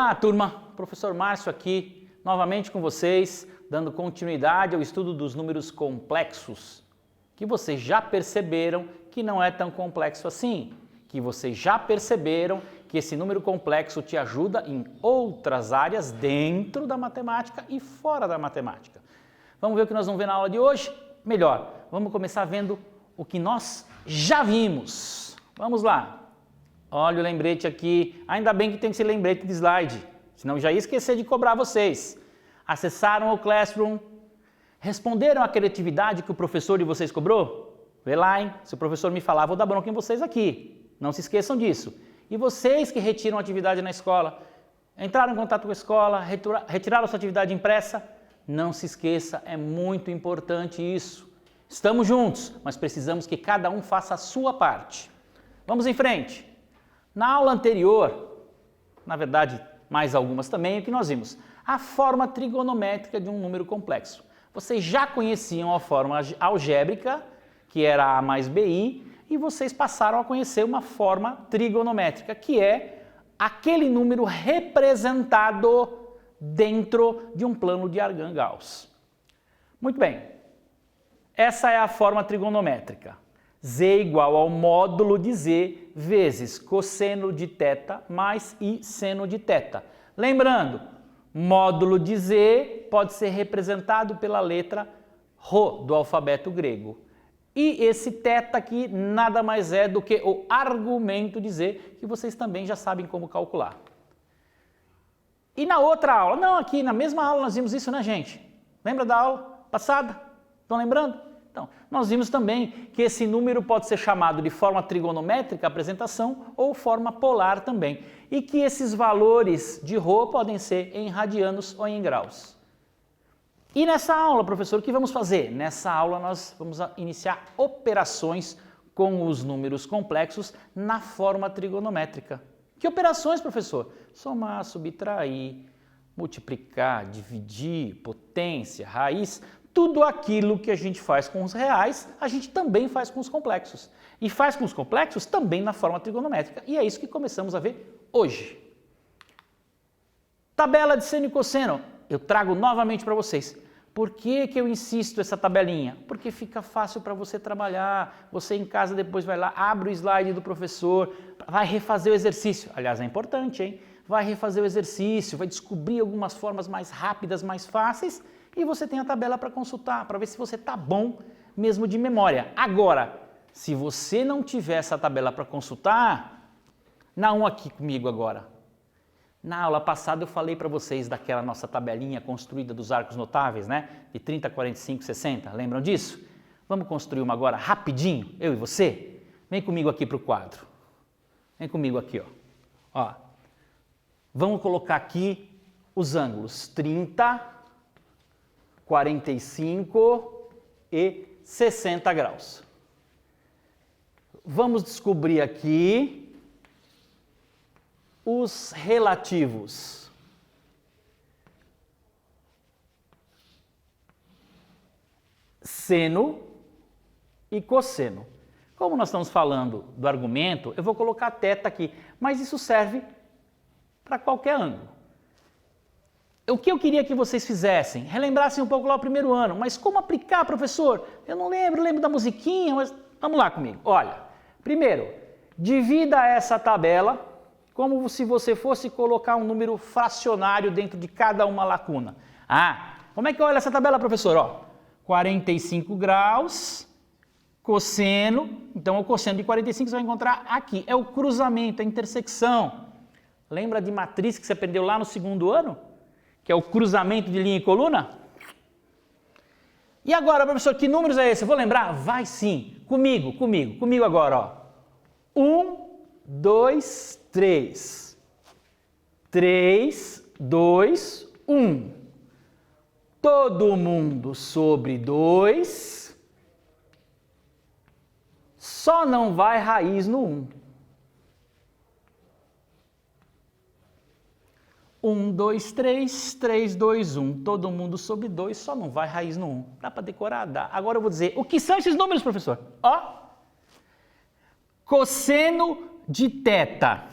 Olá, turma! Professor Márcio aqui, novamente com vocês, dando continuidade ao estudo dos números complexos, que vocês já perceberam que não é tão complexo assim, que vocês já perceberam que esse número complexo te ajuda em outras áreas dentro da matemática e fora da matemática. Vamos ver o que nós vamos ver na aula de hoje? Melhor, vamos começar vendo o que nós já vimos. Vamos lá! Olha o lembrete aqui, ainda bem que tem esse lembrete de slide, senão eu já ia esquecer de cobrar vocês. Acessaram o Classroom? Responderam aquela atividade que o professor de vocês cobrou? Vê lá, hein? Se o professor me falar, vou dar bronca em vocês aqui. Não se esqueçam disso. E vocês que retiram a atividade na escola, entraram em contato com a escola, retiraram a sua atividade impressa? Não se esqueça, é muito importante isso. Estamos juntos, mas precisamos que cada um faça a sua parte. Vamos em frente. Na aula anterior, na verdade, mais algumas também, o que nós vimos? A forma trigonométrica de um número complexo. Vocês já conheciam a forma algébrica, que era A mais BI, e vocês passaram a conhecer uma forma trigonométrica, que é aquele número representado dentro de um plano de Argand-Gauss. Muito bem, essa é a forma trigonométrica. Z igual ao módulo de Z vezes cosseno de θ mais I seno de θ. Lembrando, módulo de Z pode ser representado pela letra Rho do alfabeto grego. E esse θ aqui nada mais é do que o argumento de Z, que vocês também já sabem como calcular. E na outra aula, não, aqui na mesma aula nós vimos isso, né, gente? Lembra da aula passada? Estão lembrando? Então, nós vimos também que esse número pode ser chamado de forma trigonométrica, apresentação, ou forma polar também. E que esses valores de Rho podem ser em radianos ou em graus. E nessa aula, professor, o que vamos fazer? Nessa aula nós vamos iniciar operações com os números complexos na forma trigonométrica. Que operações, professor? Somar, subtrair, multiplicar, dividir, potência, raiz... Tudo aquilo que a gente faz com os reais, a gente também faz com os complexos. E faz com os complexos também na forma trigonométrica. E é isso que começamos a ver hoje. Tabela de seno e cosseno. Eu trago novamente para vocês. Por que eu insisto essa tabelinha? Porque fica fácil para você trabalhar. Você em casa depois vai lá, abre o slide do professor, vai refazer o exercício. Aliás, é importante, hein? Vai refazer o exercício, vai descobrir algumas formas mais rápidas, mais fáceis. E você tem a tabela para consultar, para ver se você está bom mesmo de memória. Agora, se você não tiver essa tabela para consultar, na aqui comigo agora. Na aula passada eu falei para vocês daquela nossa tabelinha construída dos arcos notáveis, né? De 30, 45, 60, lembram disso? Vamos construir uma agora rapidinho, eu e você? Vem comigo aqui para o quadro. Vem comigo aqui, ó. Vamos colocar aqui os ângulos 30, 45 e 60 graus. Vamos descobrir aqui os relativos. Seno e cosseno. Como nós estamos falando do argumento, eu vou colocar θ aqui, mas isso serve para qualquer ângulo. O que eu queria que vocês fizessem? Relembrassem um pouco lá o primeiro ano. Mas como aplicar, professor? Eu não lembro da musiquinha, mas vamos lá comigo. Olha, primeiro, divida essa tabela como se você fosse colocar um número fracionário dentro de cada uma lacuna. Como é que olha essa tabela, professor? 45 graus, cosseno. Então, o cosseno de 45 você vai encontrar aqui. É o cruzamento, a intersecção. Lembra de matriz que você aprendeu lá no segundo ano? Que é o cruzamento de linha e coluna? E agora, professor, que números é esse? Eu vou lembrar? Vai sim. Comigo agora, 1, 2, 3. 3, 2, 1. Todo mundo sobre 2. Só não vai raiz no 1. 1, 2, 3, 3, 2, 1. Todo mundo sobre 2, só não vai raiz no 1. Dá para decorar? Dá. Agora eu vou dizer, o que são esses números, professor? Cosseno de θ.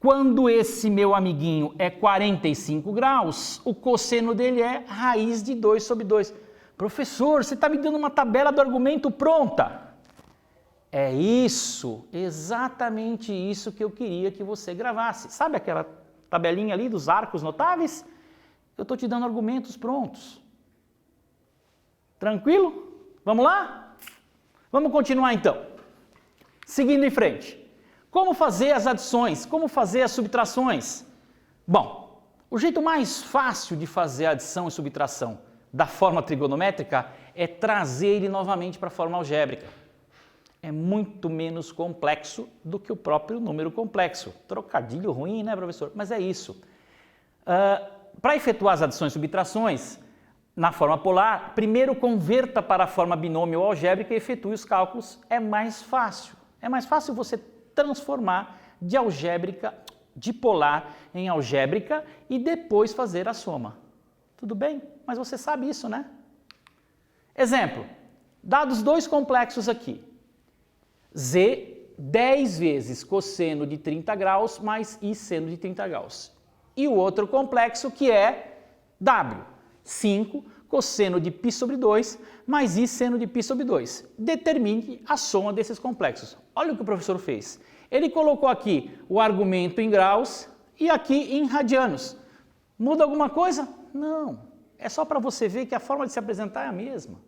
Quando esse meu amiguinho é 45 graus, o cosseno dele é raiz de 2 sobre 2. Professor, você está me dando uma tabela do argumento pronta. É isso, exatamente isso que eu queria que você gravasse. Sabe aquela tabelinha ali dos arcos notáveis? Eu estou te dando argumentos prontos. Tranquilo? Vamos lá? Vamos continuar então. Seguindo em frente. Como fazer as adições? Como fazer as subtrações? Bom, o jeito mais fácil de fazer adição e subtração da forma trigonométrica é trazer ele novamente para a forma algébrica. É muito menos complexo do que o próprio número complexo. Trocadilho ruim, né, professor? Mas é isso. Para efetuar as adições e subtrações na forma polar, primeiro converta para a forma binômio ou algébrica e efetue os cálculos. É mais fácil. É mais fácil você transformar de polar em algébrica e depois fazer a soma. Tudo bem? Mas você sabe isso, né? Exemplo, dados dois complexos aqui. Z 10 vezes cosseno de 30 graus mais I seno de 30 graus. E o outro complexo que é W, 5 cosseno de π sobre 2 mais I seno de π sobre 2. Determine a soma desses complexos. Olha o que o professor fez. Ele colocou aqui o argumento em graus e aqui em radianos. Muda alguma coisa? Não. É só para você ver que a forma de se apresentar é a mesma.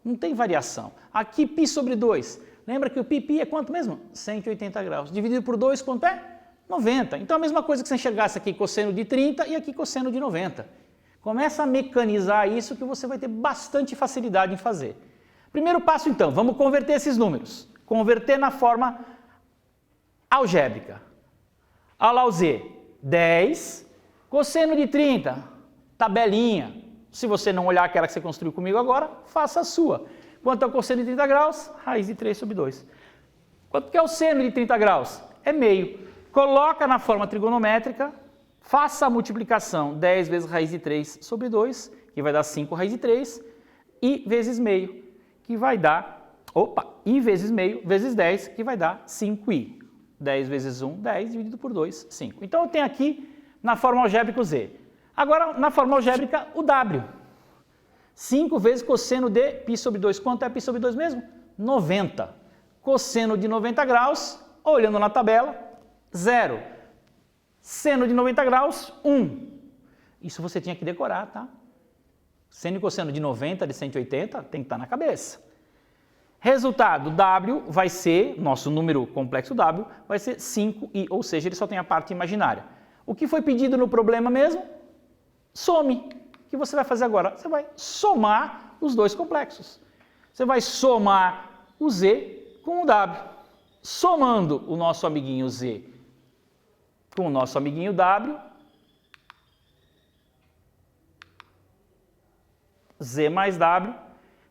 Não tem variação. Aqui π sobre 2. Lembra que o π é quanto mesmo? 180 graus. Dividido por 2, quanto é? 90. Então a mesma coisa que você enxergasse aqui cosseno de 30 e aqui cosseno de 90. Começa a mecanizar isso que você vai ter bastante facilidade em fazer. Primeiro passo então, vamos converter esses números. Converter na forma algébrica. Olha lá o Z, 10, cosseno de 30, tabelinha. Se você não olhar aquela que você construiu comigo agora, faça a sua. Quanto é o cosseno de 30 graus? Raiz de 3 sobre 2. Quanto que é o seno de 30 graus? É meio. Coloca na forma trigonométrica, faça a multiplicação 10 vezes raiz de 3 sobre 2, que vai dar 5 raiz de 3, e vezes meio, que vai dar, i vezes meio, vezes 10, que vai dar 5i. 10 vezes 1, 10, dividido por 2, 5. Então eu tenho aqui na forma algébrica o z. Agora, na forma algébrica, o w. 5 vezes cosseno de π sobre 2. Quanto é π sobre 2 mesmo? 90. Cosseno de 90 graus, olhando na tabela, 0. Seno de 90 graus, 1. Isso você tinha que decorar, tá? Seno e cosseno de 90, de 180, tem que estar na cabeça. Resultado, w vai ser, nosso número complexo w, vai ser 5i, ou seja, ele só tem a parte imaginária. O que foi pedido no problema mesmo? Some. O que você vai fazer agora? Você vai somar os dois complexos. Você vai somar o z com o w. Somando o nosso amiguinho z com o nosso amiguinho w, z mais w,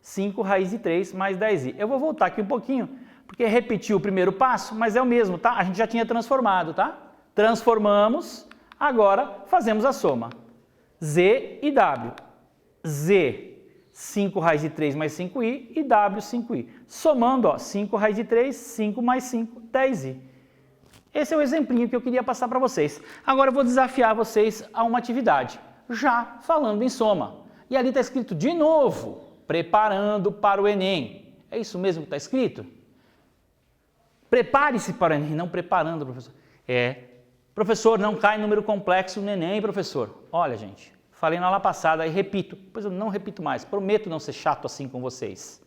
5 raiz de 3 mais 10i. Eu vou voltar aqui um pouquinho, porque repetiu o primeiro passo, mas é o mesmo, tá? A gente já tinha transformado, tá? Transformamos, agora fazemos a soma. Z e W. Z, 5 raiz de 3 mais 5i e W, 5i. Somando, ó, 5 raiz de 3, 5 mais 5, 10i. Esse é o exemplinho que eu queria passar para vocês. Agora eu vou desafiar vocês a uma atividade, já falando em soma. E ali está escrito de novo, preparando para o Enem. É isso mesmo que está escrito? Prepare-se para o Enem, não preparando, professor. Professor, não cai número complexo no Enem, professor. Olha, gente, falei na aula passada e repito, pois eu não repito mais, prometo não ser chato assim com vocês.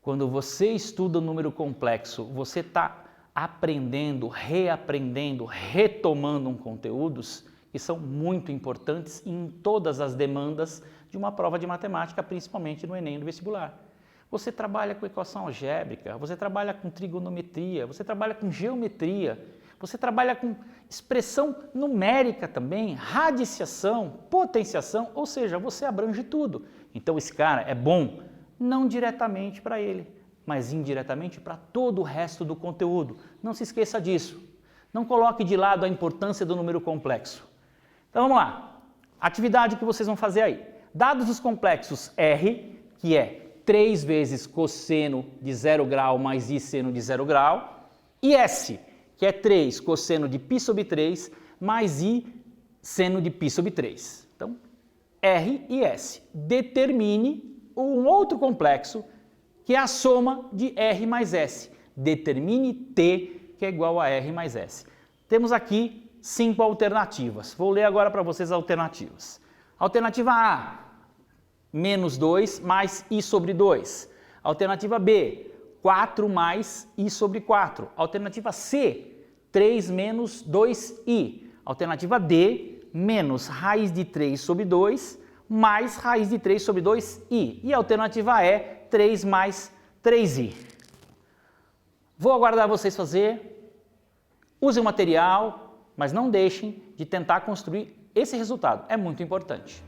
Quando você estuda o número complexo, você está aprendendo, reaprendendo, retomando conteúdos que são muito importantes em todas as demandas de uma prova de matemática, principalmente no Enem e no vestibular. Você trabalha com equação algébrica, você trabalha com trigonometria, você trabalha com geometria, você trabalha com expressão numérica também, radiciação, potenciação, ou seja, você abrange tudo. Então esse cara é bom, não diretamente para ele, mas indiretamente para todo o resto do conteúdo. Não se esqueça disso. Não coloque de lado a importância do número complexo. Então vamos lá. Atividade que vocês vão fazer aí. Dados os complexos R, que é 3 vezes cosseno de 0 grau mais I seno de 0 grau, e S, que é 3 cosseno de π sobre 3 mais I seno de π sobre 3. Então, R e S. Determine um outro complexo que é a soma de R mais S. Determine T, que é igual a R mais S. Temos aqui 5 alternativas. Vou ler agora para vocês as alternativas. Alternativa A, menos 2 mais I sobre 2. Alternativa B, 4 mais I sobre 4. Alternativa C, 3 menos 2I. Alternativa D, menos raiz de 3 sobre 2 mais raiz de 3 sobre 2i. E a alternativa E, 3 mais 3i. Vou aguardar vocês fazer. Usem o material, mas não deixem de tentar construir esse resultado. É muito importante.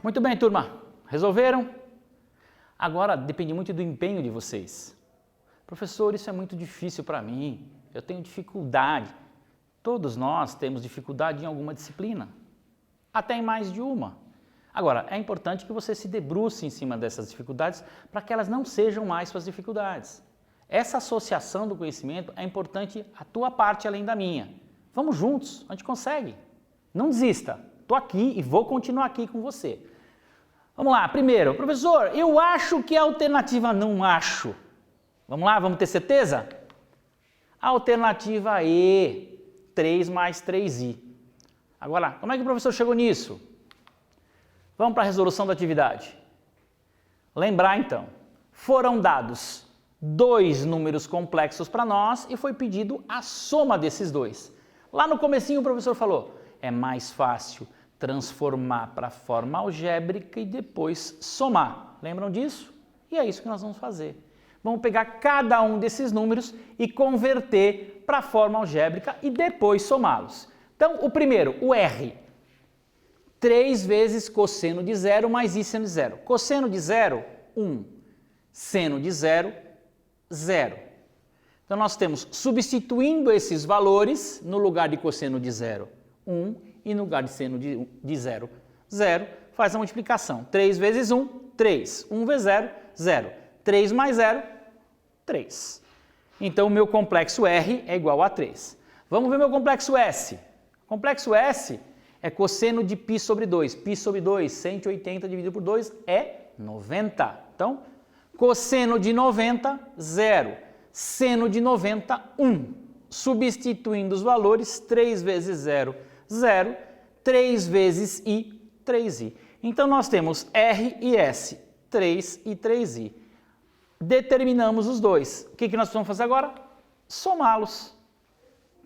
Muito bem, turma. Resolveram? Agora depende muito do empenho de vocês. Professor, isso é muito difícil para mim. Eu tenho dificuldade. Todos nós temos dificuldade em alguma disciplina. Até em mais de uma. Agora, é importante que você se debruce em cima dessas dificuldades para que elas não sejam mais suas dificuldades. Essa associação do conhecimento é importante a tua parte além da minha. Vamos juntos, a gente consegue. Não desista. Estou aqui e vou continuar aqui com você. Vamos lá, primeiro, professor, eu acho que a alternativa não acho. Vamos lá, vamos ter certeza? Alternativa E, 3 mais 3i. Agora, como é que o professor chegou nisso? Vamos para a resolução da atividade. Lembrar então, foram dados 2 números complexos para nós e foi pedido a soma desses dois. Lá no comecinho o professor falou, é mais fácil transformar para a forma algébrica e depois somar. Lembram disso? E é isso que nós vamos fazer. Vamos pegar cada um desses números e converter para a forma algébrica e depois somá-los. Então, o primeiro, o R. 3 vezes cosseno de 0 mais i seno de 0. Cosseno de 0, 1. Seno de 0, 0. Então, nós temos, substituindo esses valores, no lugar de cosseno de 0, 1, e no lugar de seno de 0, 0, faz a multiplicação. 3 vezes 1, 3. 1 vezes 0, 0. 3 mais 0, 3. Então, o meu complexo R é igual a 3. Vamos ver meu complexo S. O complexo S é cosseno de π sobre 2. Π sobre 2, 180 dividido por 2 é 90. Então, cosseno de 90, 0. Seno de 90, 1. Substituindo os valores, 3 vezes 0, 0. 3 vezes i, 3i. Então, nós temos R e S, 3 e 3i. Determinamos os dois. O que nós precisamos fazer agora? Somá-los.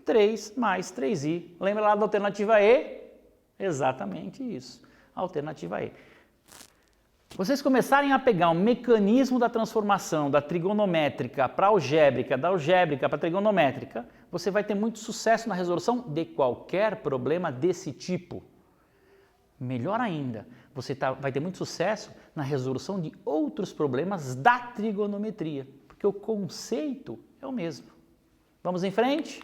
3 mais 3i. Lembra lá da alternativa E? Exatamente isso. Alternativa E. Vocês começarem a pegar o mecanismo da transformação da trigonométrica para algébrica, da algébrica para trigonométrica, você vai ter muito sucesso na resolução de qualquer problema desse tipo. Melhor ainda, você vai ter muito sucesso na resolução de outros problemas da trigonometria, porque o conceito é o mesmo. Vamos em frente?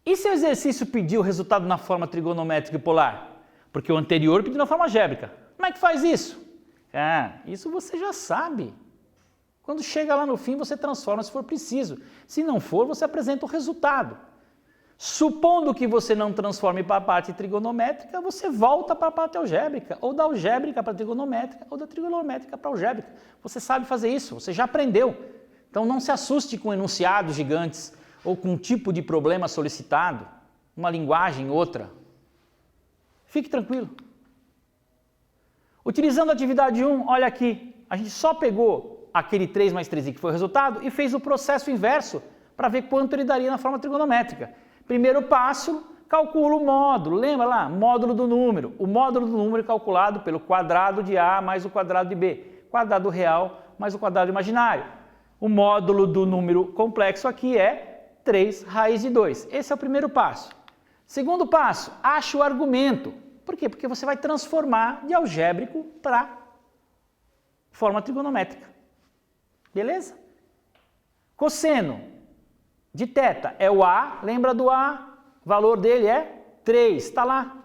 E se o exercício pedir o resultado na forma trigonométrica e polar? Porque o anterior pediu na forma algébrica. Como é que faz isso? Isso você já sabe. Quando chega lá no fim, você transforma se for preciso. Se não for, você apresenta o resultado. Supondo que você não transforme para a parte trigonométrica, você volta para a parte algébrica, ou da algébrica para a trigonométrica, ou da trigonométrica para a algébrica. Você sabe fazer isso, você já aprendeu. Então não se assuste com enunciados gigantes, ou com um tipo de problema solicitado, uma linguagem, outra. Fique tranquilo. Utilizando a atividade 1, olha aqui, a gente só pegou aquele 3 mais 3i que foi o resultado e fez o processo inverso para ver quanto ele daria na forma trigonométrica. Primeiro passo, calcula o módulo, lembra lá? Módulo do número. O módulo do número é calculado pelo quadrado de A mais o quadrado de B. Quadrado real mais o quadrado imaginário. O módulo do número complexo aqui é 3 raiz de 2. Esse é o primeiro passo. Segundo passo, acha o argumento. Por quê? Porque você vai transformar de algébrico para forma trigonométrica. Beleza? Cosseno de θ é o A, lembra do A? O valor dele é 3, está lá.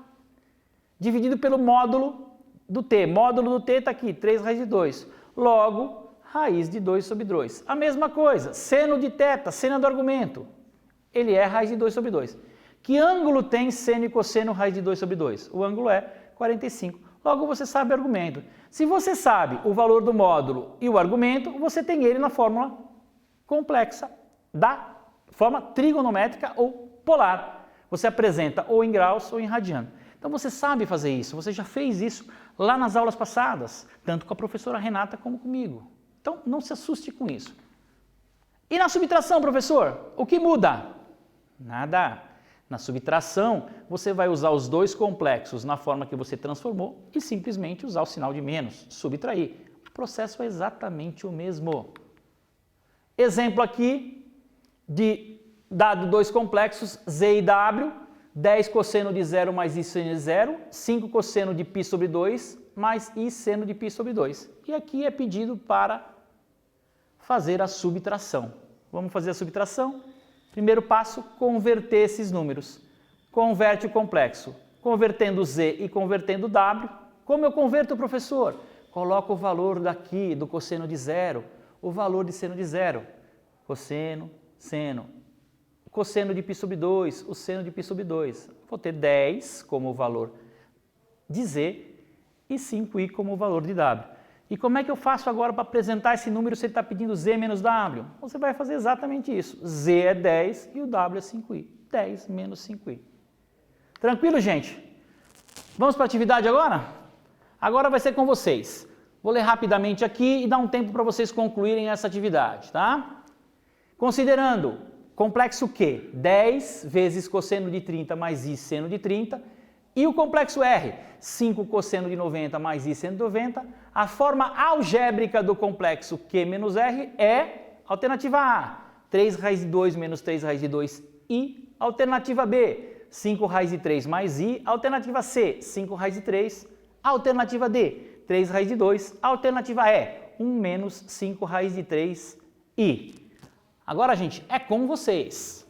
Dividido pelo módulo do T. Módulo do T está aqui, 3 raiz de 2. Logo, raiz de 2 sobre 2. A mesma coisa, seno de θ, seno do argumento. Ele é raiz de 2 sobre 2. Que ângulo tem seno e cosseno raiz de 2 sobre 2? O ângulo é 45. Logo, você sabe o argumento. Se você sabe o valor do módulo e o argumento, você tem ele na fórmula complexa da forma trigonométrica ou polar. Você apresenta ou em graus ou em radiano. Então, você sabe fazer isso. Você já fez isso lá nas aulas passadas, tanto com a professora Renata como comigo. Então, não se assuste com isso. E na subtração, professor? O que muda? Nada. Na subtração, você vai usar os dois complexos na forma que você transformou e simplesmente usar o sinal de menos, subtrair. O processo é exatamente o mesmo. Exemplo aqui de dado dois complexos, Z e W, 10 cosseno de 0 mais I seno de 0, 5 cosseno de π sobre 2 mais I seno de π sobre 2. E aqui é pedido para fazer a subtração. Vamos fazer a subtração? Primeiro passo, converter esses números. Converte o complexo. Convertendo Z e convertendo W. Como eu converto, professor? Coloco o valor daqui do cosseno de 0, o valor de seno de 0. Cosseno, seno. Cosseno de π sobre 2, o seno de π sobre 2. Vou ter 10 como o valor de Z e 5i como o valor de W. E como é que eu faço agora para apresentar esse número se ele está pedindo Z menos W? Você vai fazer exatamente isso. Z é 10 e o W é 5i. 10 menos 5i. Tranquilo, gente? Vamos para a atividade agora? Agora vai ser com vocês. Vou ler rapidamente aqui e dar um tempo para vocês concluírem essa atividade, tá? Considerando complexo Q, 10 vezes cosseno de 30 mais I seno de 30, e o complexo R, 5 cosseno de 90 mais I seno de 90, a forma algébrica do complexo Q menos R é alternativa A, 3 raiz de 2 menos 3 raiz de 2 I, alternativa B, 5 raiz de 3 mais I, alternativa C, 5 raiz de 3, alternativa D, 3 raiz de 2, alternativa E, 1 menos 5 raiz de 3 I. Agora, gente, é com vocês.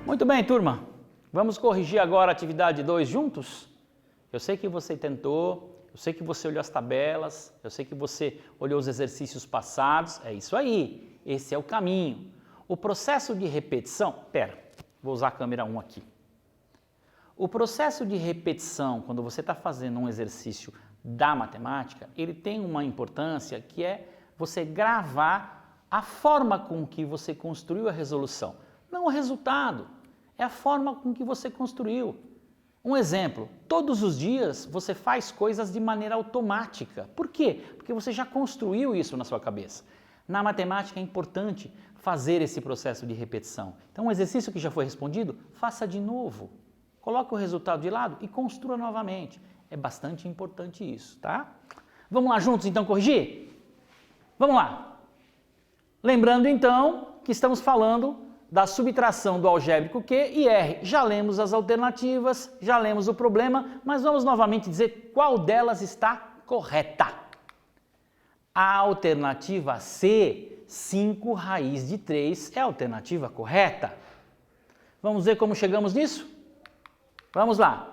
Muito bem, turma. Vamos corrigir agora a atividade 2 juntos? Eu sei que você tentou, eu sei que você olhou as tabelas, eu sei que você olhou os exercícios passados. É isso aí, esse é o caminho. O processo de repetição... vou usar a câmera 1 aqui. O processo de repetição, quando você está fazendo um exercício da matemática, ele tem uma importância que é você gravar a forma com que você construiu a resolução. Não o resultado, é a forma com que você construiu. Um exemplo, todos os dias você faz coisas de maneira automática. Por quê? Porque você já construiu isso na sua cabeça. Na matemática é importante fazer esse processo de repetição. Então, um exercício que já foi respondido, faça de novo. Coloque o resultado de lado e construa novamente. É bastante importante isso, tá? Vamos lá juntos então corrigir? Vamos lá. Lembrando então que estamos falando da subtração do algébrico Q e R. Já lemos as alternativas, já lemos o problema, mas vamos novamente dizer qual delas está correta. A alternativa C, 5 raiz de 3, é a alternativa correta. Vamos ver como chegamos nisso? Vamos lá.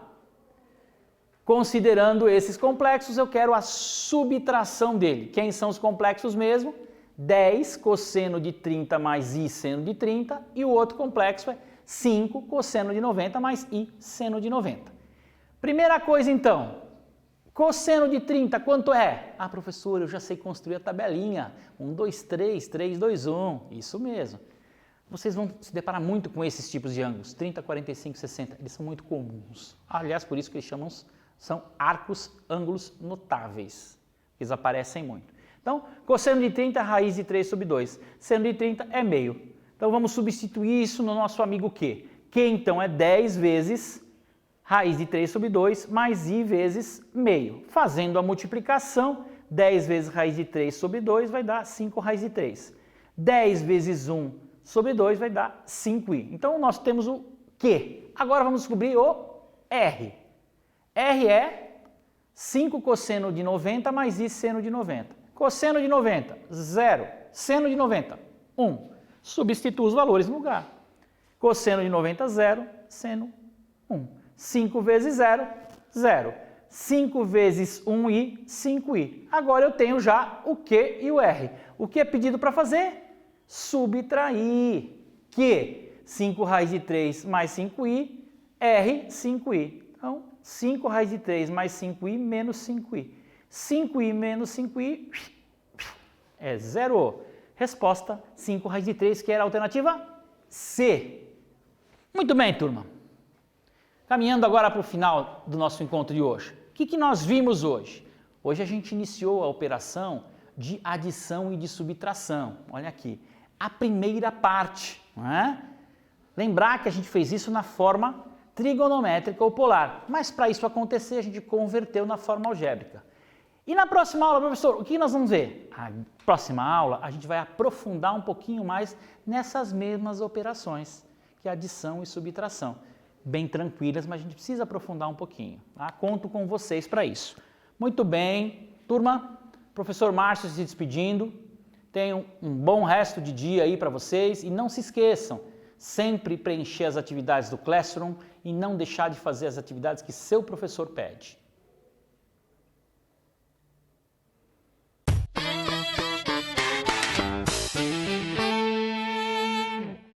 Considerando esses complexos, eu quero a subtração dele. Quem são os complexos mesmo? 10 cosseno de 30 mais i seno de 30 e o outro complexo é 5 cosseno de 90 mais i seno de 90. Primeira coisa então, cosseno de 30 quanto é? Ah, professor, eu já sei construir a tabelinha. 1, 2, 3, 3, 2, 1. Isso mesmo. Vocês vão se deparar muito com esses tipos de ângulos, 30, 45, 60, eles são muito comuns. Aliás, por isso que eles chamam, são arcos, ângulos notáveis, eles aparecem muito. Então, cosseno de 30, raiz de 3 sobre 2, seno de 30 é meio. Então, vamos substituir isso no nosso amigo Q. Q, então, é 10 vezes raiz de 3 sobre 2 mais i vezes meio. Fazendo a multiplicação, 10 vezes raiz de 3 sobre 2 vai dar 5 raiz de 3. 10 vezes 1 sobre 2 vai dar 5i. Então, nós temos o Q. Agora, vamos descobrir o R. R é 5 cosseno de 90 mais i seno de 90. Cosseno de 90, 0. Seno de 90, 1. Substitua os valores no lugar. Cosseno de 90, 0. Seno, 1. 5 vezes 0, 0. 5 vezes 1i, 5i. Agora eu tenho já o Q e o R. O que é pedido para fazer? Subtrair. Q, 5 raiz de 3 mais 5i, R, 5i. Então, 5 raiz de 3 mais 5i menos 5i. 5i menos 5i é 0. Resposta 5 raiz de 3, que era a alternativa C. Muito bem, turma. Caminhando agora para o final do nosso encontro de hoje. O que nós vimos hoje? Hoje a gente iniciou a operação de adição e de subtração. Olha aqui. A primeira parte. Não é? Lembrar que a gente fez isso na forma trigonométrica ou polar. Mas para isso acontecer, a gente converteu na forma algébrica. E na próxima aula, professor, o que nós vamos ver? Na próxima aula, a gente vai aprofundar um pouquinho mais nessas mesmas operações, que é adição e subtração. Bem tranquilas, mas a gente precisa aprofundar um pouquinho. Tá? Conto com vocês para isso. Muito bem, turma, professor Márcio se despedindo. Tenham um bom resto de dia aí para vocês e não se esqueçam, sempre preencher as atividades do Classroom e não deixar de fazer as atividades que seu professor pede.